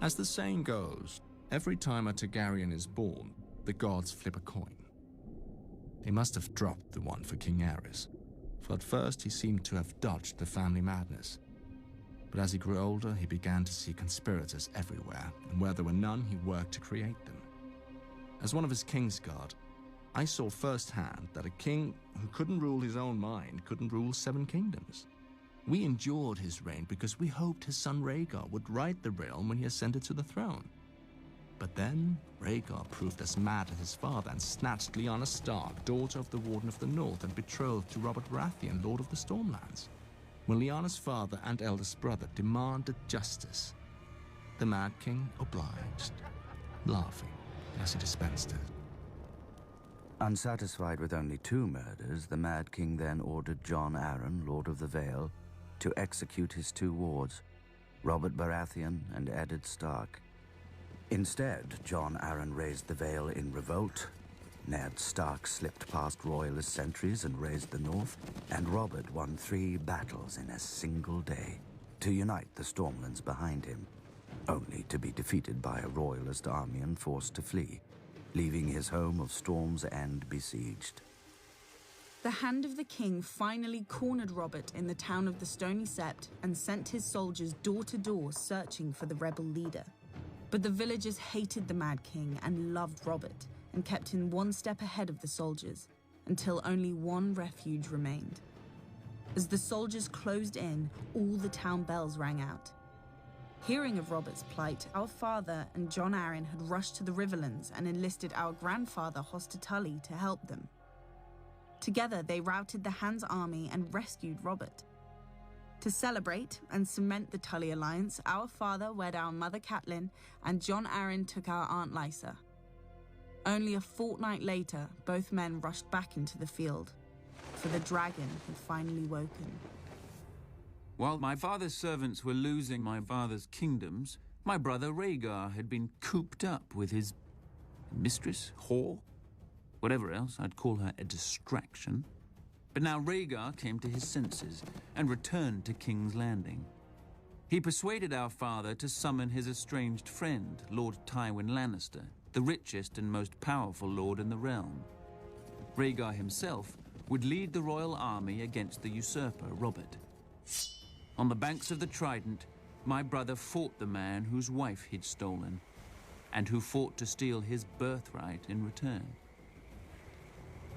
As the saying goes, every time a Targaryen is born, the gods flip a coin. They must have dropped the one for King Aerys, for at first he seemed to have dodged the family madness. But as he grew older, he began to see conspirators everywhere, and where there were none, he worked to create them. As one of his Kingsguard, I saw firsthand that a king who couldn't rule his own mind couldn't rule 7 kingdoms. We endured his reign because we hoped his son Rhaegar would right the realm when he ascended to the throne. But then Rhaegar proved as mad as his father and snatched Lyanna Stark, daughter of the Warden of the North and betrothed to Robert Baratheon, Lord of the Stormlands. When Lyanna's father and eldest brother demanded justice, the Mad King obliged, laughing as he dispensed it. Unsatisfied with only 2 murders, the Mad King then ordered Jon Arryn, Lord of the Vale, to execute his 2 wards, Robert Baratheon and Eddard Stark. Instead, Jon Arryn raised the Vale in revolt, Ned Stark slipped past royalist sentries and raised the north, and Robert won 3 battles in a single day to unite the Stormlands behind him, only to be defeated by a royalist army and forced to flee, leaving his home of Storm's End besieged. The Hand of the King finally cornered Robert in the town of the Stony Sept and sent his soldiers door to door searching for the rebel leader. But the villagers hated the Mad King and loved Robert and kept him one step ahead of the soldiers until only one refuge remained. As the soldiers closed in, all the town bells rang out. Hearing of Robert's plight, our father and Jon Arryn had rushed to the Riverlands and enlisted our grandfather Hoster Tully to help them. Together, they routed the Hand's army and rescued Robert. To celebrate and cement the Tully alliance, our father wed our mother Catelyn and Jon Arryn took our aunt Lysa. Only a fortnight later, both men rushed back into the field, for the dragon had finally woken. While my father's servants were losing my father's kingdoms, my brother Rhaegar had been cooped up with his mistress, whore, whatever else, I'd call her a distraction. But now Rhaegar came to his senses and returned to King's Landing. He persuaded our father to summon his estranged friend, Lord Tywin Lannister, the richest and most powerful lord in the realm. Rhaegar himself would lead the royal army against the usurper, Robert. On the banks of the Trident, my brother fought the man whose wife he'd stolen, and who fought to steal his birthright in return.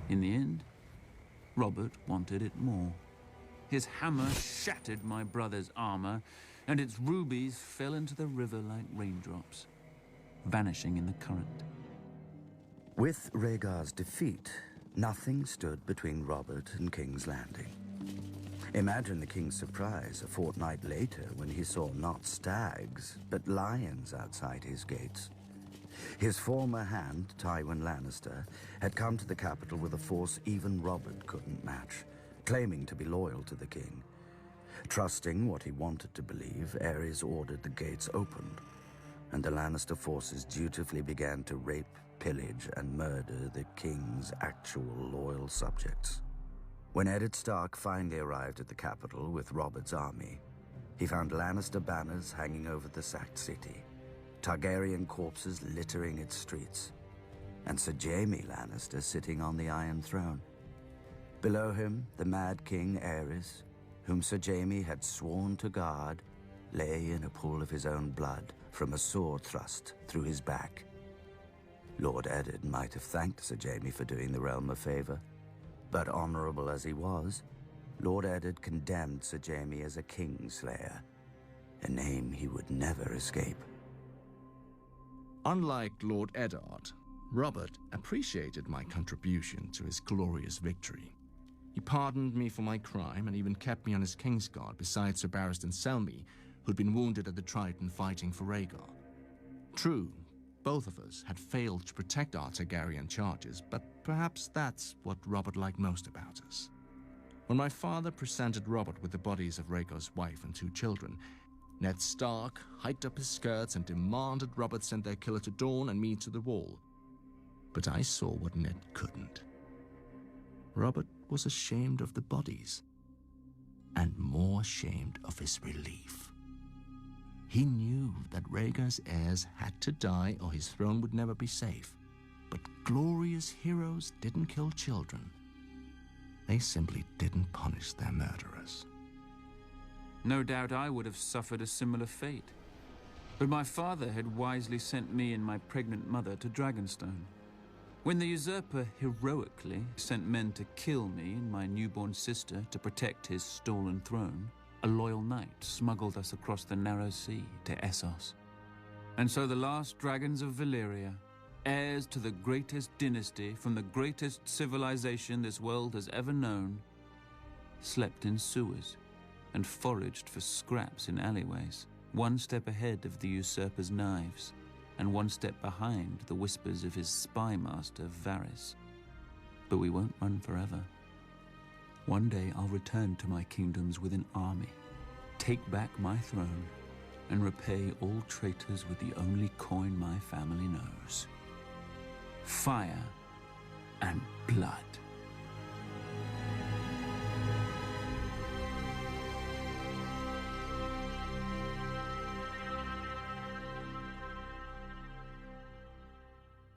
In the end, Robert wanted it more. His hammer shattered my brother's armor, and its rubies fell into the river like raindrops, vanishing in the current. With Rhaegar's defeat, nothing stood between Robert and King's Landing. Imagine the king's surprise a fortnight later when he saw not stags, but lions outside his gates. His former hand, Tywin Lannister, had come to the capital with a force even Robert couldn't match, claiming to be loyal to the king. Trusting what he wanted to believe, Aerys ordered the gates opened, and the Lannister forces dutifully began to rape, pillage, and murder the king's actual loyal subjects. When Eddard Stark finally arrived at the capital with Robert's army, he found Lannister banners hanging over the sacked city, Targaryen corpses littering its streets, and Sir Jaime Lannister sitting on the Iron Throne. Below him, the Mad King Aerys, whom Sir Jaime had sworn to guard, lay in a pool of his own blood from a sword thrust through his back. Lord Eddard might have thanked Sir Jaime for doing the realm a favor, but honorable as he was, Lord Eddard condemned Sir Jaime as a kingslayer, a name he would never escape. Unlike Lord Eddard, Robert appreciated my contribution to his glorious victory. He pardoned me for my crime and even kept me on his Kingsguard beside Sir Barristan Selmy, who'd been wounded at the Trident fighting for Rhaegar. True, both of us had failed to protect our Targaryen charges, but perhaps that's what Robert liked most about us. When my father presented Robert with the bodies of Rhaegar's wife and 2 children, Ned Stark hiked up his skirts and demanded Robert send their killer to Dorne and me to the Wall. But I saw what Ned couldn't. Robert was ashamed of the bodies, and more ashamed of his relief. He knew that Rhaegar's heirs had to die or his throne would never be safe. But glorious heroes didn't kill children. They simply didn't punish their murderers. No doubt I would have suffered a similar fate. But my father had wisely sent me and my pregnant mother to Dragonstone. When the usurper heroically sent men to kill me and my newborn sister to protect his stolen throne, a loyal knight smuggled us across the narrow sea to Essos. And so the last dragons of Valyria, heirs to the greatest dynasty from the greatest civilization this world has ever known, slept in sewers and foraged for scraps in alleyways, one step ahead of the usurper's knives, and one step behind the whispers of his spy master, Varys. But we won't run forever. One day I'll return to my kingdoms with an army, take back my throne, and repay all traitors with the only coin my family knows: fire and blood.